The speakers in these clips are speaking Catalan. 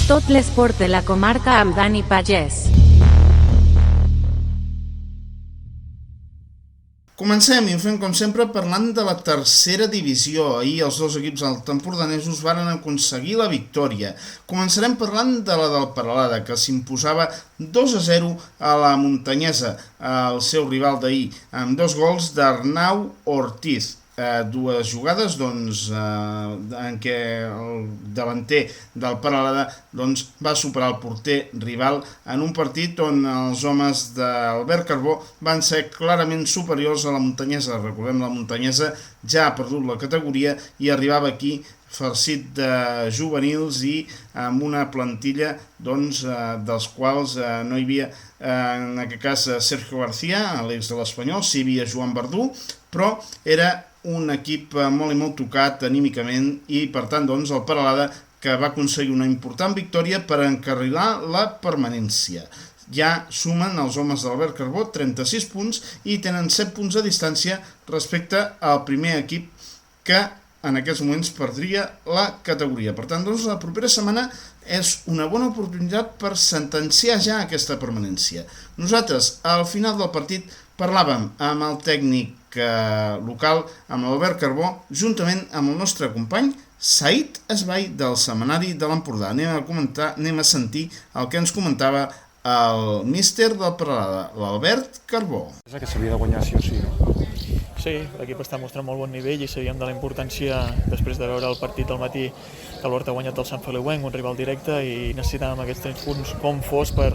Tot l'esport de la comarca amb Dani Pagès. Comencem i ho fem com sempre parlant de la tercera divisió. Ahir els dos equips empordanesos varen aconseguir la victòria. Començarem parlant de la del Peralada, que s'imposava 2-0 a la Muntanyesa, el seu rival d'ahir, amb 2 gols d'Arnau Ortiz. Dues jugades en què el davanter del Peralada va superar el porter rival en un partit on els homes d'Albert Carbó van ser clarament superiors a la Muntanyesa. Recordem, la Muntanyesa ja ha perdut la categoria i arribava aquí farcit de juvenils i amb una plantilla dels quals no hi havia, en aquest cas, Sergio García, l'ex de l'Espanyol, sí hi havia Joan Verdú, però era un equip molt i molt tocat anímicament i, per tant, el Peralada, que va aconseguir una important victòria per encarrilar la permanència. Ja sumen els homes d'Albert Carbó 36 punts i tenen 7 punts de distància respecte al primer equip que en aquests moments perdria la categoria. Per tant, la propera setmana és una bona oportunitat per sentenciar ja aquesta permanència. Nosaltres, al final del partit, parlàvem amb el tècnic local, amb l'Albert Carbó, juntament amb el nostre company Said Esbai del Setmanari de l'Empordà. Anem a sentir el que ens comentava el míster del Peralada, l'Albert Carbó. És que s'havia de guanyar sí o sí, no? Sí, l'equip està mostrant molt bon nivell i sabíem de la importància, després de veure el partit del matí, que el Horta ha guanyat el Sant Feliuenc, un rival directe, i necessitàvem aquests 3 punts com fos per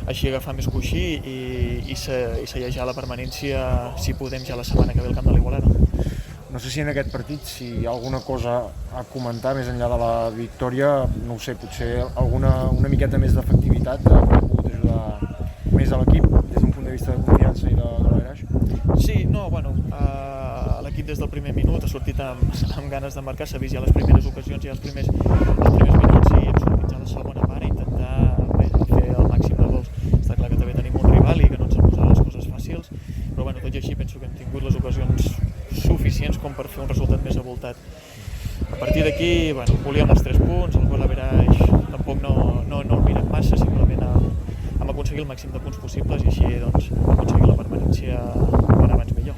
així agafar més coixí i sellejar la permanència, si podem, ja la setmana que ve al camp de l'Igualada. No sé si en aquest partit si hi ha alguna cosa a comentar més enllà de la victòria, no ho sé, potser una miqueta més d'efectivitat que ha pogut ajudar més a l'equip des d'un punt de vista de confiança i de l'agraix. Sí, no, l'equip des del primer minut ha sortit amb ganes de marcar, s'ha vist ja les primeres ocasions i els primers minuts, i hem sortit ja a la segona part a intentar fer el màxim de gols. Està clar que també tenim un rival i que no ens han posat les coses fàcils, però tot i així penso que hem tingut les ocasions suficients com per fer un resultat més avoltat. A partir d'aquí, volíem els 3 punts, el gol average tampoc no el mirem massa, simplement hem aconseguit el màxim de punts possibles i així hem aconseguit la permanència quan abans millor.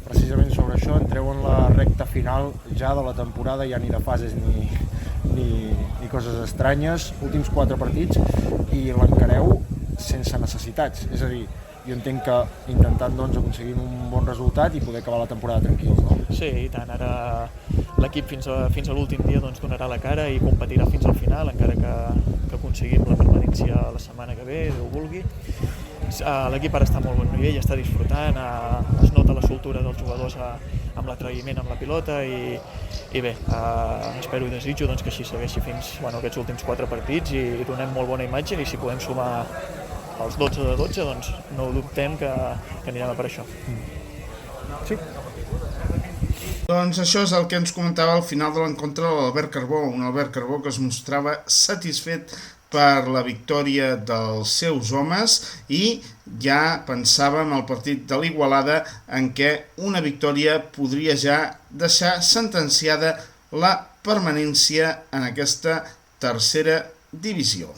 Precisament sobre això entreu en la recta final ja de la temporada, ja ni de fases ni coses estranyes, últims 4 partits i l'encareu sense necessitats, és a dir, jo entenc que intentant aconseguir un bon resultat i poder acabar la temporada tranquils, no? Sí, i tant, ara l'equip fins a l'últim dia donarà la cara i competirà fins al final, encara que aconseguim la permanència la setmana que ve, Déu vulgui. L'equip ara està a molt bon nivell, està disfrutant, es nota la soltura dels jugadors amb l'atreviment amb la pilota i bé, espero i desitjo que així segueixi fins aquests últims 4 partits i donem molt bona imatge i si podem sumar els 12 de 12, no dubtem que anirem a per això. Sí. Això és el que ens comentava al final de l'encontre l'Albert Carbó, un Albert Carbó que es mostrava satisfet per la victòria dels seus homes i ja pensàvem al partit de l'Igualada en què una victòria podria ja deixar sentenciada la permanència en aquesta tercera divisió.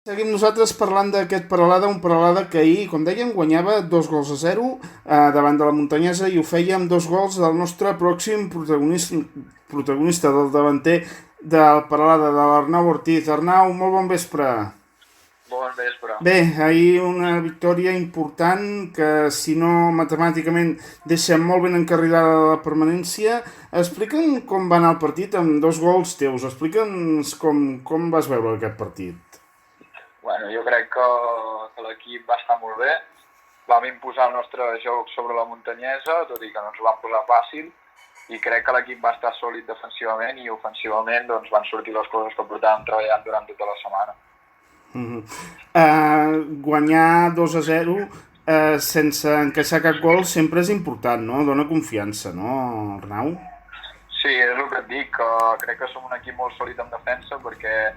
Seguim nosaltres parlant d'aquest Peralada, un Peralada que ahir, com dèiem, guanyava 2-0 davant de la Muntanyesa i ho feia amb 2 gols del nostre pròxim protagonista del davanter del Peralada, de l'Arnau Ortiz. Arnau, molt bon vespre. Bon vespre. Bé, ahir una victòria important que, si no matemàticament, deixa molt ben encarrilada la permanència. Explica'm com va anar el partit amb 2 gols teus. Explica'ns com vas veure aquest partit. Jo crec que l'equip va estar molt bé. Vam imposar el nostre joc sobre la Muntanyesa, tot i que no ens ho vam posar fàcil, i crec que l'equip va estar sòlid defensivament i ofensivament van sortir les coses que portàvem treballant durant tota la setmana. Guanyar 2-0 sense encaixar cap gol sempre és important, no? Dona confiança, no, Arnau? Sí, és el que et dic, que crec que som un equip molt sòlid en defensa perquè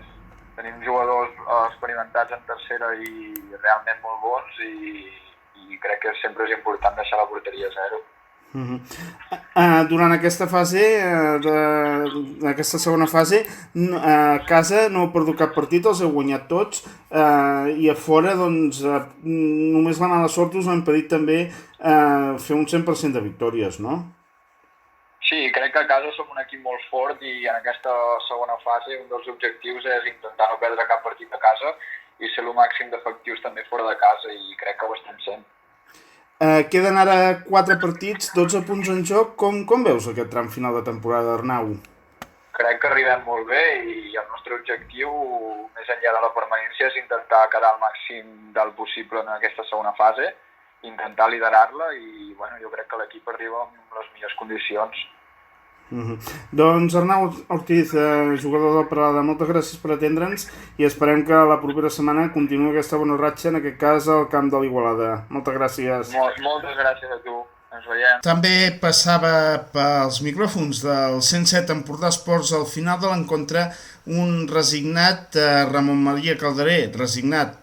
tenim jugadors experimentats en tercera i realment molt bons i crec que sempre és important deixar la porteria a 0. Durant aquesta fase, aquesta segona fase, a casa no heu perdut cap partit, els heu guanyat tots, i a fora, doncs, només la mala sort us ha impedit també fer un 100% de victòries, no? Sí, crec que a casa som un equip molt fort i en aquesta segona fase un dels objectius és intentar no perdre cap partit a casa i ser el màxim d'efectius també fora de casa i crec que ho estem sent. Queden ara 4 partits, 12 punts en joc. Com veus aquest tram final de temporada, Arnau? Crec que arribem molt bé i el nostre objectiu, més enllà de la permanència, és intentar quedar al màxim del possible en aquesta segona fase, intentar liderar-la i jo crec que l'equip arriba amb les millors condicions. Doncs Arnau Ortiz, jugador del Peralada, moltes gràcies per atendre'ns i esperem que la propera setmana continuï aquesta bona ratxa, en aquest cas al camp de l'Igualada. Moltes gràcies. Moltes gràcies a tu. Ens veiem. També passava pels micròfons del 107 Empordà Esports al final de l'encontre un resignat Ramon Maria Calderé, resignat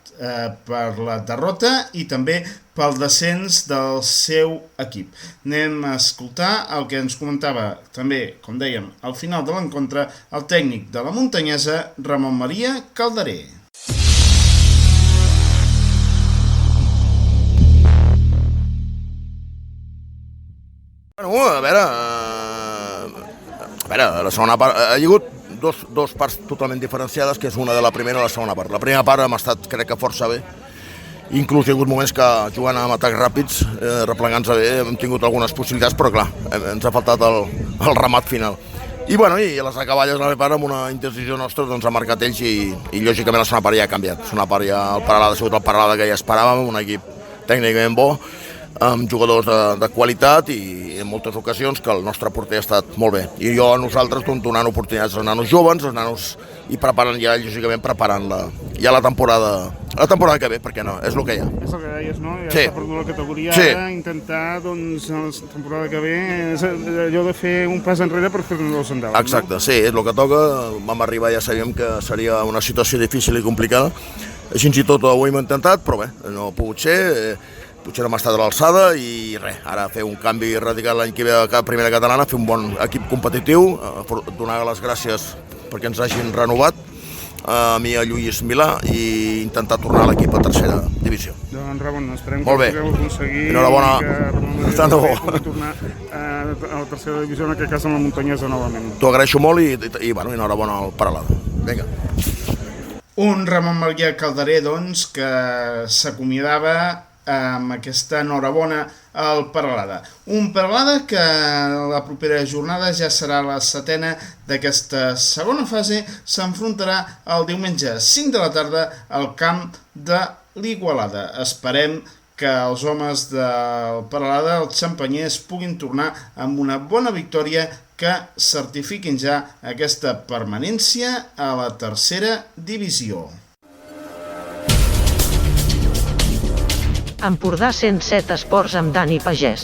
per la derrota i també pel descens del seu equip. Anem a escoltar el que ens comentava també, com dèiem, al final de l'encontre, el tècnic de la muntanyesa, Ramon Maria Calderé. A veure, la segona part, ha hagut dos parts totalment diferenciades, que és una de la primera i la segona part. La primera part hem estat, crec que força bé, inclús hi ha hagut moments que jugant amb atacs ràpids, replegant-se bé, hem tingut algunes possibilitats, però clar, ens ha faltat el remat final. I a les acaballes, la meva part, amb una indecisió nostra, doncs ha marcat ells i lògicament la segona part ja ha canviat. La segona part ja el Peralada ha sigut el Peralada que ja esperàvem, un equip tècnicament bo, amb jugadors de qualitat i en moltes ocasions que el nostre porter ha estat molt bé. I nosaltres donant oportunitats als nanos joves, als nanos, i preparant ja, lògicament, ja la temporada que ve, perquè no, és el que hi ha. És el que deies, no? Ja s'ha perdut la categoria, ara intentar, doncs, la temporada que ve, és allò de fer un pas enrere per fer-nos dos endavant. Exacte, sí, és el que toca. Vam arribar, ja sabíem que seria una situació difícil i complicada. Així i tot ho hem intentat, però bé, no ha pogut ser. Potser no hem estat a l'alçada i res, ara fer un canvi radical l'any que ve a primera catalana, fer un bon equip competitiu, donar les gràcies perquè ens hagin renovat, a mi, a Lluís Milà, i intentar tornar a l'equip a tercera divisió. Doncs Ramon, esperem molt que pugueu aconseguir que pugui tornar a la tercera divisió, en aquest cas amb la muntanyesa novament. T'ho agraeixo molt i enhorabona al Peralada. Vinga. Un Ramon Maria Calderé, doncs, que s'acomiadava amb aquesta enhorabona al Peralada. Un Peralada que la propera jornada ja serà la 7ª d'aquesta segona fase, s'enfrontarà el diumenge 5 de la tarda al camp de l'Igualada. Esperem que els homes del Peralada, els xampanyers, puguin tornar amb una bona victòria que certifiquin ja aquesta permanència a la tercera divisió. Empordà 107 Esports amb Dani Pagès.